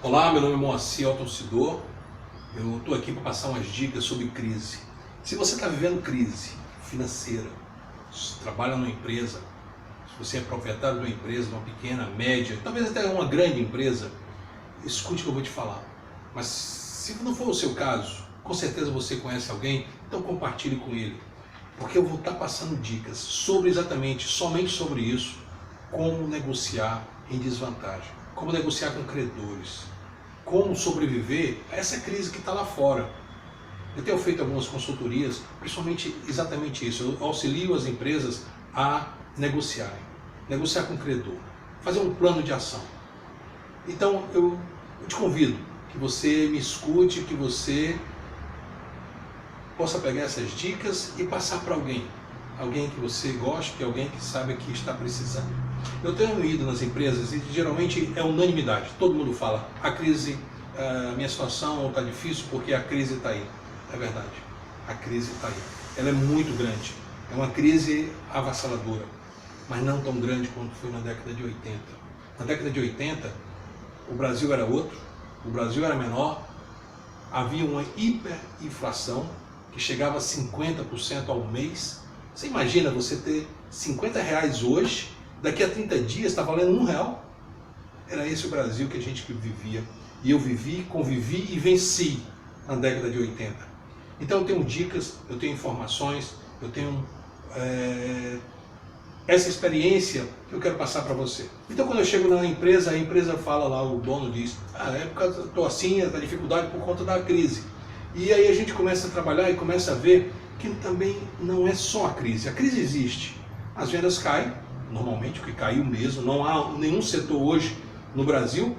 Olá, meu nome é Moacir Altoncidor. Eu estou aqui para passar umas dicas sobre crise. Se você está vivendo crise financeira, se trabalha numa empresa, se você é proprietário de uma empresa, uma pequena, média, talvez até uma grande empresa, escute o que eu vou te falar. Mas se não for o seu caso, com certeza você conhece alguém, então compartilhe com ele. Porque eu vou estar passando dicas sobre somente sobre isso, como negociar em desvantagem, como negociar com credores, como sobreviver a essa crise que está lá fora. Eu tenho feito algumas consultorias, principalmente exatamente isso. Eu auxilio as empresas a negociar com o credor, fazer um plano de ação. Então eu te convido que você me escute, que você possa pegar essas dicas e passar para alguém que você goste, alguém que sabe que está precisando. Eu tenho ido nas empresas e geralmente é unanimidade, todo mundo fala, a crise, a minha situação está difícil porque a crise está aí. É verdade, a crise está aí, ela é muito grande, é uma crise avassaladora, mas não tão grande quanto foi na década de 80. Na década de 80, o Brasil era outro, o Brasil era menor, havia uma hiperinflação que chegava a 50% ao mês. Você imagina você ter R$50 hoje, daqui a 30 dias está valendo R$1? Era esse o Brasil que a gente vivia. E eu vivi, convivi e venci na década de 80. Então eu tenho dicas, eu tenho informações, eu tenho essa experiência que eu quero passar para você. Então quando eu chego na empresa, a empresa fala lá, o dono diz, estou assim, está dificuldade por conta da crise. E aí a gente começa a trabalhar e começa a ver que também não é só a crise existe. As vendas caem, normalmente, o que caiu mesmo, não há nenhum setor hoje no Brasil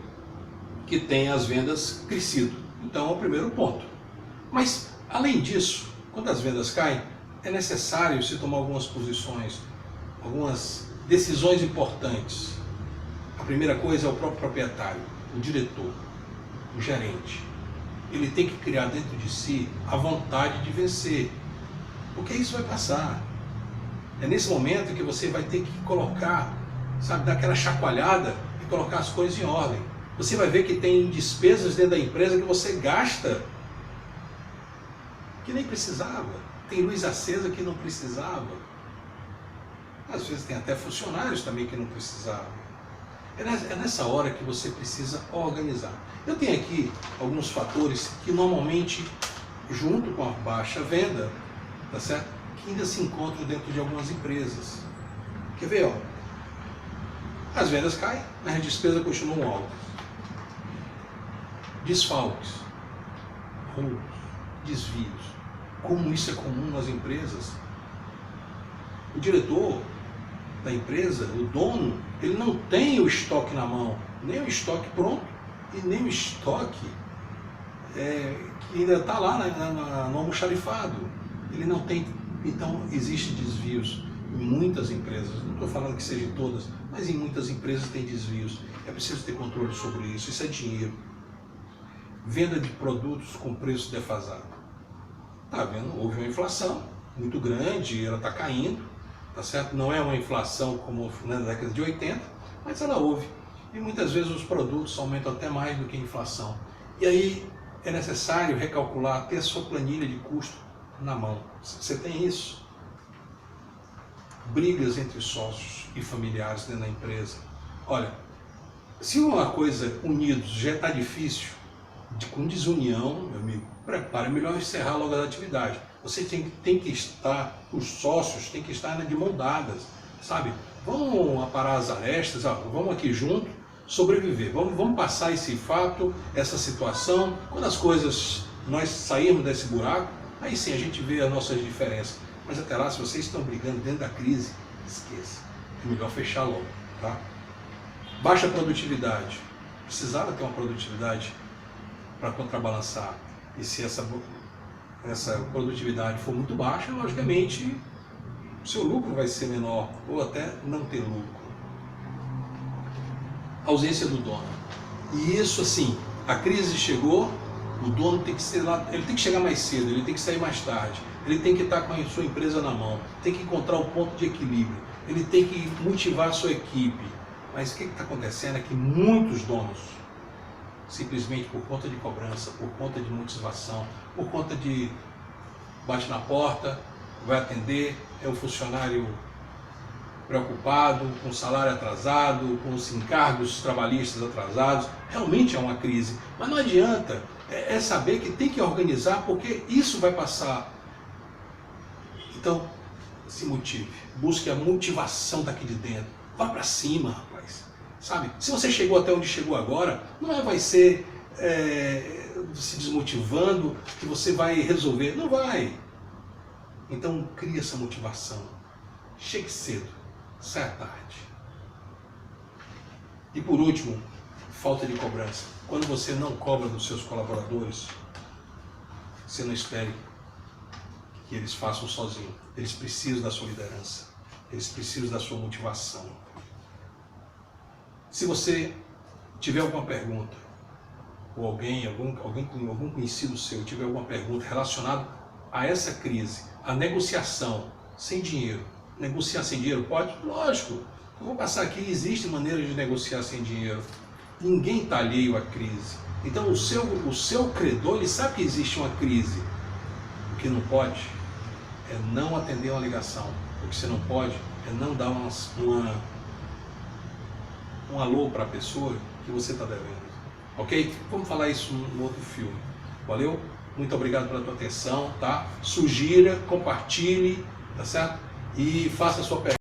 que tenha as vendas crescido. Então é o primeiro ponto. Mas, além disso, quando as vendas caem, é necessário se tomar algumas posições, algumas decisões importantes. A primeira coisa é o próprio proprietário, o diretor, o gerente. Ele tem que criar dentro de si a vontade de vencer, porque isso vai passar. É nesse momento que você vai ter que colocar, sabe, dar aquela chacoalhada e colocar as coisas em ordem. Você vai ver que tem despesas dentro da empresa que você gasta que nem precisava. Tem luz acesa que não precisava. Às vezes tem até funcionários também que não precisavam. É nessa hora que você precisa organizar. Eu tenho aqui alguns fatores que normalmente, junto com a baixa venda, tá certo? Que ainda se encontram dentro de algumas empresas. Quer ver, ó? As vendas caem, mas as despesas continuam altas. Desfalques, roubos, desvios. Como isso é comum nas empresas. O diretor da empresa, o dono, ele não tem o estoque na mão, nem o estoque pronto e nem o estoque que ainda está lá no almoxarifado. Ele não tem. Então existem desvios em muitas empresas, não estou falando que seja em todas, mas em muitas empresas tem desvios. É preciso ter controle sobre isso, isso é dinheiro. Venda de produtos com preço defasado. Tá vendo? Houve uma inflação muito grande, ela está caindo, tá certo? Não é uma inflação como na década de 80, mas ela houve. E muitas vezes os produtos aumentam até mais do que a inflação. E aí é necessário recalcular, ter a sua planilha de custo na mão. Você tem isso? Brigas entre sócios e familiares dentro da empresa. Olha, se uma coisa unidos já está difícil, com desunião, meu amigo, prepare, é melhor encerrar logo a atividade. Você tem que estar, os sócios têm que estar de mão dadas, sabe? Vamos aparar as arestas, vamos aqui junto, sobreviver, vamos passar esse fato, essa situação. Quando as coisas, nós sairmos desse buraco, aí sim a gente vê as nossas diferenças. Mas até lá, se vocês estão brigando dentro da crise, esqueça. É melhor fechar logo, tá? Baixa produtividade. Precisava ter uma produtividade para contrabalançar. E se essa produtividade for muito baixa, logicamente, o seu lucro vai ser menor, ou até não ter lucro. Ausência do dono. E isso, assim, a crise chegou, o dono tem que ser lá, ele tem que chegar mais cedo, ele tem que sair mais tarde, ele tem que estar com a sua empresa na mão, tem que encontrar o ponto de equilíbrio, ele tem que motivar a sua equipe. Mas o que está acontecendo é que muitos donos simplesmente por conta de cobrança, por conta de motivação, por conta de bate na porta, vai atender, é um funcionário preocupado, com salário atrasado, com os encargos trabalhistas atrasados. Realmente é uma crise, mas não adianta, é saber que tem que organizar, porque isso vai passar. Então, se motive, busque a motivação daqui de dentro, vá para cima, rapaz, sabe? Se você chegou até onde chegou agora, não vai ser se desmotivando que você vai resolver, não vai. Então, crie essa motivação, chegue cedo, saia tarde. E por último, falta de cobrança. Quando você não cobra dos seus colaboradores, você não espere que eles façam sozinhos. Eles precisam da sua liderança. Eles precisam da sua motivação. Se você tiver alguma pergunta, ou algum conhecido seu tiver alguma pergunta relacionada a essa crise, a negociação sem dinheiro. Negociar sem dinheiro pode? Lógico. Eu vou passar aqui, existem maneiras de negociar sem dinheiro. Ninguém está alheio à crise. Então o seu credor, ele sabe que existe uma crise. O que não pode é não atender uma ligação. O que você não pode é não dar um alô para a pessoa que você está devendo. Ok? Vamos falar isso no outro filme. Valeu? Muito obrigado pela tua atenção, tá? Sugira, compartilhe, tá certo? E faça a sua pergunta.